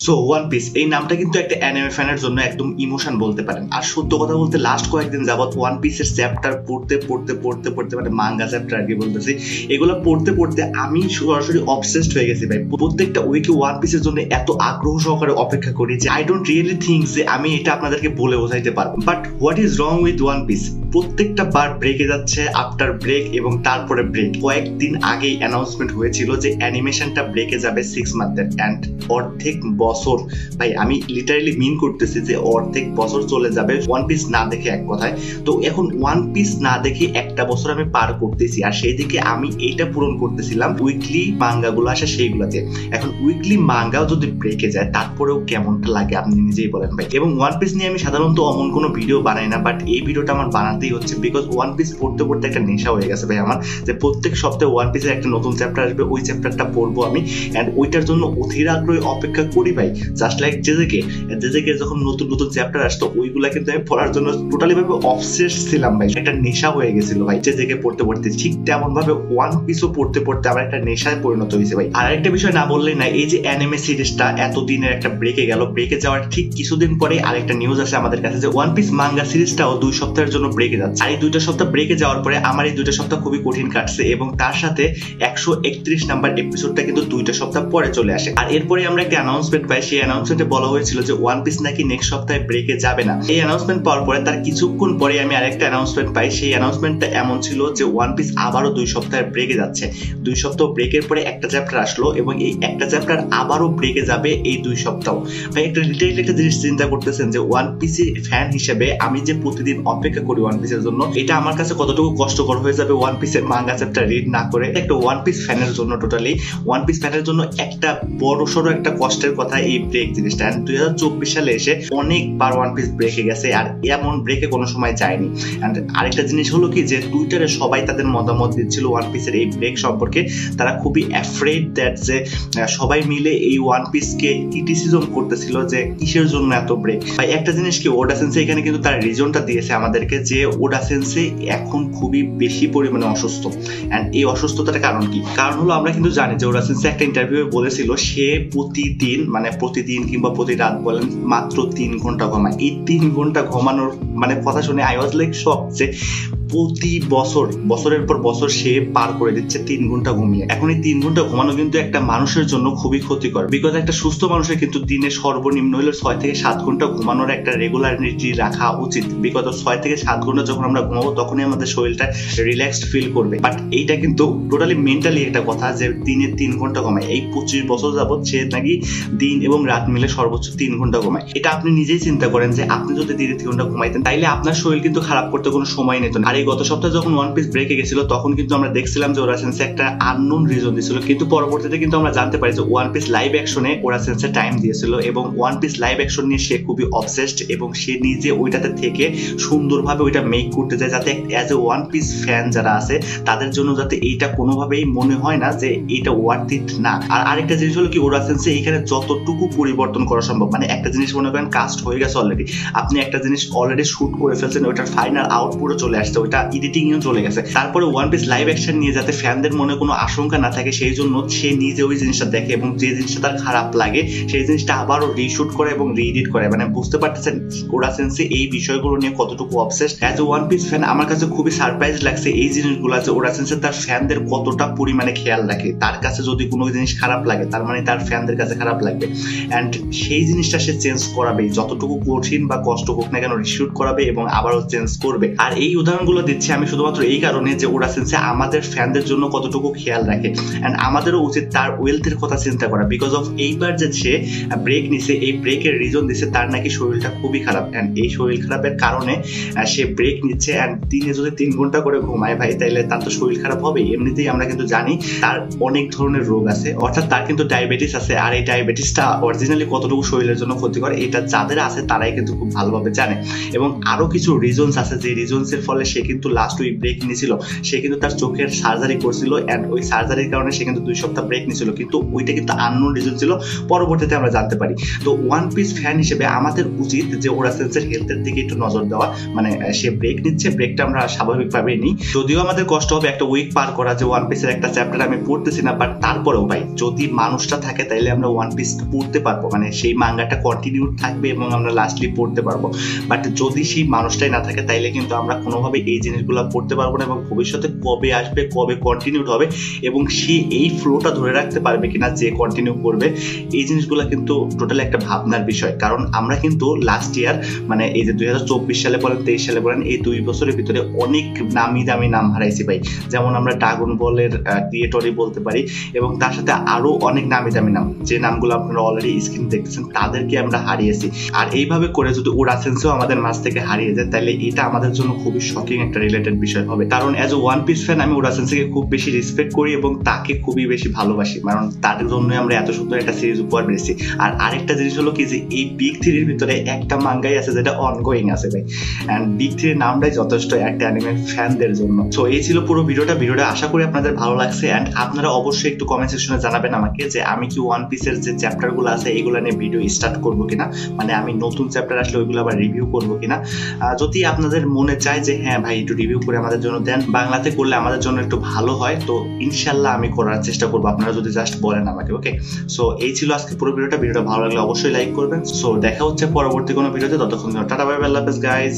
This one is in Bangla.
সো ওয়ান পিস এই নামটা কিন্তু একটা অ্যানিমে ফ্যানের জন্য একদম ইমোশন বলতে পারেন। আর সত্য কথা বলতে লাস্ট কয়েকদিন যাবত ওয়ান পিসের চ্যাপ্টার পড়তে মানে মাঙ্গা চ্যাপ্টার আর কি বলতেছি, এগুলো পড়তে আমি সরাসরি অবসেসড হয়ে গেছি ভাই। প্রত্যেকটা উইকে ওয়ান পিসের জন্য এত আগ্রহ সহকারে অপেক্ষা করি যে আই ডোন্ট রিয়েলি থিঙ্ক যে আমি এটা আপনাদেরকে বলে বোঝাইতে পারবো। But what is wrong with one piece? প্রত্যেকটা বার ব্রেকে যাচ্ছে আফটার ব্রেক এবং তারপরে ব্রেক। কয়েকদিন আগেই অ্যানাউন্সমেন্ট হয়েছিল যে অ্যানিমেশনটা ব্রেকে যাবে 6 মান্থের অ্যান্ড অর্ধেক বছর, ভাই আমি লিটারালি মিন করতেছি যে অর্ধেক বছর চলে যাবে ওয়ান পিস না দেখে, এক কথায়। তো এখন ওয়ান পিস না দেখে একটা বছর আমি পার করতেছি, আর সেই দিকে আমি এইটা পূরণ করতেছিলাম উইকলি মাঙ্গাগুলো আসে সেইগুলাতে। এখন উইকলি মাঙ্গাও যদি ব্রেকে যায় তারপরেও কেমনটা লাগে আপনি নিজেই বলেন ভাই। এবং ওয়ান পিস নিয়ে আমি সাধারণত অমন কোনো ভিডিও বানাই না, বাট এই ভিডিওটা আমার বানাতেই হচ্ছে বিকজ ওয়ান পিস পড়তে একটা নেশা হয়ে গেছে ভাই আমার, যে প্রত্যেক সপ্তাহে ওয়ান পিসের একটা নতুন চ্যাপ্টার আসবে, ওই চ্যাপ্টারটা পড়বো আমি অ্যান্ড ওইটার জন্য অধীর আগ্রহে অপেক্ষা করি ভাই। জাস্ট লাইক জেজেকে যখন নতুন চ্যাপ্টার আসতো ওইগুলা কিন্তু আমি পড়ার জন্য টোটালি ভাবে অবসেস ছিলাম ভাই, একটা নেশা হয়ে গেছিল ভাই জেজেকে পড়তে। ঠিক তেমন ভাবে ওয়ান পিসও পড়তে আমার একটা নেশায় পরিণত হয়েছে ভাই। আর একটা বিষয় না বললেই না, এই যে অ্যানিমে সিরিজটা এতদিনের একটা ব্রেকে গেল, ব্রেকে যাওয়ার ঠিক কিছুদিন পরে আরেকটা নিউজ আসে আমাদের কাছে যে ওয়ান পিস মাঙ্গা সিরিজটাও 2 সপ্তাহের জন্য ব্রেকে যাচ্ছে। আর এই 2টা সপ্তাহ ব্রেকে যাওয়ার পরে আমার এই 2টা সপ্তাহ খুবই কঠিন কাটছে এবং তার সাথে 131 নাম্বার এপিসোডটা কিন্তু 2টা সপ্তাহ পরে চলে আসে। আর এরপরে আমরা একটা অ্যানাউন্সমেন্ট পাই, সেই অ্যানাউন্সমেন্টে বলা হয়েছিল যে ওয়ান পিস নাকি নেক্সট সপ্তাহে ব্রেকে যাবে না। এই অ্যানাউন্সমেন্ট পাওয়ার পরে তার কিছুক্ষণ পরে আমি আরেকটা অ্যানাউন্সমেন্ট পাই, সেই অ্যানাউন্সমেন্টটা এমন ছিল যে ওয়ান পিস আবারও 2 সপ্তাহে ব্রেকে যাচ্ছে। 2 সপ্তাহ ব্রেকের পরে একটা চ্যাপ্টার আসলো এবং এই একটা চ্যাপ্টার আবারও ব্রেকে যাবে এই 2 সপ্তাহ। ভাই একটা লিটারেলি একটা জিনিস চিন্তা করতেছেন যে ওয়ান পিসের ফ্যান হিসেবে আমি যে প্রতিদিন অপেক্ষা করি ওয়ান পিসের জন্য, এটা আমার কাছে কতটুকু কষ্টকর হয়ে যাবে ওয়ান পিসের মাঙ্গা চ্যাপ্টার রিড না করে। একটা ওয়ান পিস ফ্যানের জন্য টোটালি ওয়ান পিস ফ্যানের জন্য একটা বড় সড়ো একটা কষ্টের কথা এই ব্রেক জিনিসটা। 2024 সালে এসে অনেকবার ওয়ান পিস ব্রেকে গেছে আর এমন ব্রেকে কোনো সময় যায়নি। এন্ড আরেকটা জিনিস হলো কি যে টুইটারে সবাই তাদের মতামত দিচ্ছিল ওয়ান পিসের এই ব্রেক সম্পর্কে। তারা খুবই অ্যাফ্রেড দ্যাট যে সবাই মিলে এই ওয়ান পিসকে ক্রিটিসিজম করতেছিল যে কিসের জন্য এত ব্রেক। ভাই একটা জিনিস কি, ওডা সেন্সে এখানে কিন্তু তার রিজনটা দিয়েছে আমাদেরকে যে ওডা সেন্সে এখন খুবই বেশি পরিমাণে অসুস্থ। এন্ড এই অসুস্থতার কারণ কি? কারণ হলো আমরা কিন্তু জানি যে ওডা সেন্সে একটা ইন্টারভিউয়ে বলেছিল সে প্রতিদিন কিংবা প্রতি রাত বলেন মাত্র 3 ঘন্টা ঘুমায়। এই 3 ঘন্টা ঘুমানোর মানে কথা শুনে আই ওয়াজ লাইক শক যে প্রতি বছরের পর বছর সে পার করে দিচ্ছে 3 ঘন্টা ঘুমিয়ে। এখন এই 3 ঘন্টা ঘুমানো কিন্তু একটা মানুষের জন্য খুবই ক্ষতিকর, বিকজ একটা সুস্থ মানুষের কিন্তু দিনে সর্বনিম্ন হলে 6 থেকে 7 ঘন্টা ঘুমানোর একটা রেগুলারিটি রাখা উচিত। বিকজ 6 থেকে 7 ঘন্টা যখন আমরা ঘুমাবো তখনই আমাদের শরীরটা রিল্যাক্সড ফিল করবে। বাট এইটা কিন্তু টোটালি মেন্টালি একটা কথা যে দিনে 3 ঘন্টা ঘুমায়। এই 25 বছর যাবত সে নাকি দিন এবং রাত মিলে সর্বোচ্চ 3 ঘন্টা ঘুমায়। এটা আপনি নিজেই চিন্তা করেন যে আপনি যদি দিনে 3 ঘন্টা ঘুমাইতেন তাইলে আপনার শরীর কিন্তু খারাপ করতে কোনো সময় নিত না। আর এই গত সপ্তাহে যখন ওয়ান পিস ব্রেকে গেছিল তখন কিন্তু আমরা দেখছিলাম যে ওরা সেন্সে একটা আননোন রিজন দিয়েছিল, কিন্তু পরবর্তীতে কিন্তু আমরা জানতে পারি যে ওয়ান পিস লাইভ অ্যাকশনে ওরা সেন্সে টাইম দিয়েছিল এবং ওয়ান পিস লাইভ অ্যাকশন নিয়ে সে খুবই অবসেসড এবং সে নিজে ওইটাতে থেকে সুন্দরভাবে ওইটা মেক করতে যায় যাতে as a one piece fan যারা আছে তাদের জন্য যাতে এইটা কোনোভাবেই মনে হয় না যে এটা ওয়ার্থ ইট না। আর আরেকটা জিনিস হলো কি, ওরা সেন্সে এইখানে যতটুকু পরিবর্তন করা সম্ভব, মানে একটা জিনিস মনে করেন কাস্ট হয়ে গেছে অলরেডি, আপনি একটা জিনিস অলরেডি শুট করে ফেলছেন, ওইটার ফাইনাল আউটপুটও চলে আসছে, ওইটা এডিটিং এও চলে গেছে, তারপরে ওয়ান পিস লাইভ অ্যাকশন নিয়ে যাতে ফ্যানদের মনে কোনো আশঙ্কা না থাকে সেই জন্য সে নিজে ওই জিনিসটা দেখে এবং যে জিনিসটা তার খারাপ লাগে সেই জিনিসটা আবারও রিশুট করে এবং রিএডিট করে। মানে বুঝতে পারতেছেন ওরা সেন্সে এই বিষয়গুলো নিয়ে কতটুকু obsessed. As a one piece fan আমার কাছে খুবই সারপ্রাইজ লাগছে এই জিনিসগুলো যে ওরা সেন্সে তার ফ্যানদের কতটা পরিমাণে খেয়াল রাখে। তার কাছে যদি কোনো জিনিস খারাপ লাগে তার মানে তার ফ্যানদের কাছে খারাপ লাগবে অ্যান্ড সেই জিনিসটা সে চেঞ্জ করাবে, যতটুকু কঠিন বা কষ্ট হোক না কেন রিশুট করাবে এবং আবারও চেঞ্জ করবে। আর এই উদাহরণগুলো দিচ্ছি আমি শুধুমাত্র এই কারণে যে ওরা সেন্সে আমাদের ফ্যানদের জন্য কতটুকু খেয়াল রাখে অ্যান্ড আমাদেরও উচিত তার ওয়েলথের কথা চিন্তা করা। বিকজ অফ এইবার যে সে ব্রেক নিছে, এই ব্রেকের রিজন দিছে তার নাকি শরীরটা খুবই খারাপ অ্যান্ড এই শরীর খারাপের কারণে সে ব্রেক নিচ্ছে অ্যান্ড দিনে যদি 3 ঘন্টা করে ঘুমায় ভাই তাইলে তার তো শরীর খারাপ হবে। এমনিতেই আমরা কিন্তু জানি তার অনেক ধরনের রোগ আছে, অর্থাৎ তার কিন্তু ডায়াবেটিস আছে। আর এই ডায়াবেটিসটা অরিজিনালি কতটুকু শরীরের জন্য ক্ষতিকর এটা যাদের আছে তারাই কিন্তু খুব ভালোভাবে জানে এবং আরো কিছু রিজনস আছে যে রিজনসের ফলে সে কিন্তু লাস্ট উইক ব্রেক নিয়েছিল। সে কিন্তু তার চোখের সার্জারি করছিল এন্ড ওই সার্জারির কারণে সে কিন্তু 2 সপ্তাহ ব্রেক নিয়েছিল, কিন্তু ওইটা কিন্তু আননোন রিজন ছিল, পরবর্তীতে আমরা জানতে পারি। তো ওয়ান পিস ফ্যান হিসেবে আমাদের উচিত যে ওরা সেন্সের হেলথের দিকে একটু নজর দেওয়া। মানে সে ব্রেক নিচ্ছে, ব্রেকটা আমরা স্বাভাবিকভাবেই নিই, যদিও আমাদের কষ্ট হবে একটা উইক পার করা যে ওয়ান পিসের একটা চ্যাপ্টার আমি পড়তেছি না, বাট তারপরেও ভাই যদি মানুষটা থাকে তাইলে আমরা ওয়ান পিস পড়তে পারবো, মানে সেই মাঙ্গাটা কন্টিনিউ থাকবে এবং আমরা লাস্টলি পড়তে পারবো। বাট যদি সেই মানুষটাই না থাকে তাইলে কিন্তু আমরা কোনোভাবে এই জিনিসগুলো পড়তে পারবো না, এবং ভবিষ্যতে কবে আসবে, কবে কন্টিনিউ হবে এবং সে এই ফ্লোটা ধরে রাখতে পারবে কিনা যে কন্টিনিউ করবে, এই জিনিসগুলো কিন্তু টোটালি একটা ভাবনার বিষয়। কারণ আমরা কিন্তু লাস্ট ইয়ার মানে এই যে 2024 সালে বলেন 23 সালে বলেন এই 2 বছরের ভিতরে অনেক নামি দামি নাম হারাইছি ভাই। যেমন আমরা ড্রাগন বলের ক্রিয়েটরই বলতে পারি, এবং তার সাথে আরো অনেক নামি দামি নাম, যে নামগুলো আপনারা অলরেডি স্ক্রিন দেখতেছেন, তাদেরকে আমরা হারিয়েছি। আর এইভাবে করে যদি উরাসেন্সও আমাদের মাঝ থেকে হারিয়ে যায় তাহলে এটা আমাদের জন্য খুবই শকিং একটা রিলেটেড বিষয় হবে। কারণ as a one piece fan আমি উরাসেন্সকে খুব বেশি রেসপেক্ট করি এবং তাকে খুবই বেশি ভালোবাসি, কারণ তার জন্যই আমরা এত সুন্দর একটা সিরিজ উপহার পেয়েছি। আর আরেকটা জিনিস হলো কি যে এই বিগ থ্রির ভিতরে একটা মাঙ্গাই আছে যেটা অনগোয়িং আছে ভাই, এন্ড বিগ থ্রির নামটাই যথেষ্ট একটা অ্যানিমে ফ্যানদের জন্য। সো এই ছিল পুরো ভিডিওটা আশা করি আপনাদের ভালো লাগছে, এন্ড আপনারা অবশ্যই একটু কমেন্ট সেকশনে জানাবেন আমাকে যে আমি কি ওয়ান পিসের যে চ্যাপ্টার গুলো আছে এগুলো নিয়ে ভিডিও স্টার্ট করবো কিনা, মানে আমি নতুন চ্যাপ্টার আসলে ওইগুলো আবার রিভিউ করবো কিনা। যদি আপনাদের মনে চায় যে হ্যাঁ ভাই একটু রিভিউ করে আমাদের জন্য দেন, বাংলাতে করলে আমাদের জন্য একটু ভালো হয়, তো ইনশাল্লাহ আমি করার চেষ্টা করবো, আপনারা যদি জাস্ট বলেন আমাকে। ওকে, সো এই ছিল আজকে পুরো ভিডিওটা ভালো লাগলে অবশ্যই লাইক করবেন। সো দেখা হচ্ছে পরবর্তী কোনো ভিডিওতে, ততক্ষণ টাটা বাই বাই, আল্লাহ হাফেজ গাইস।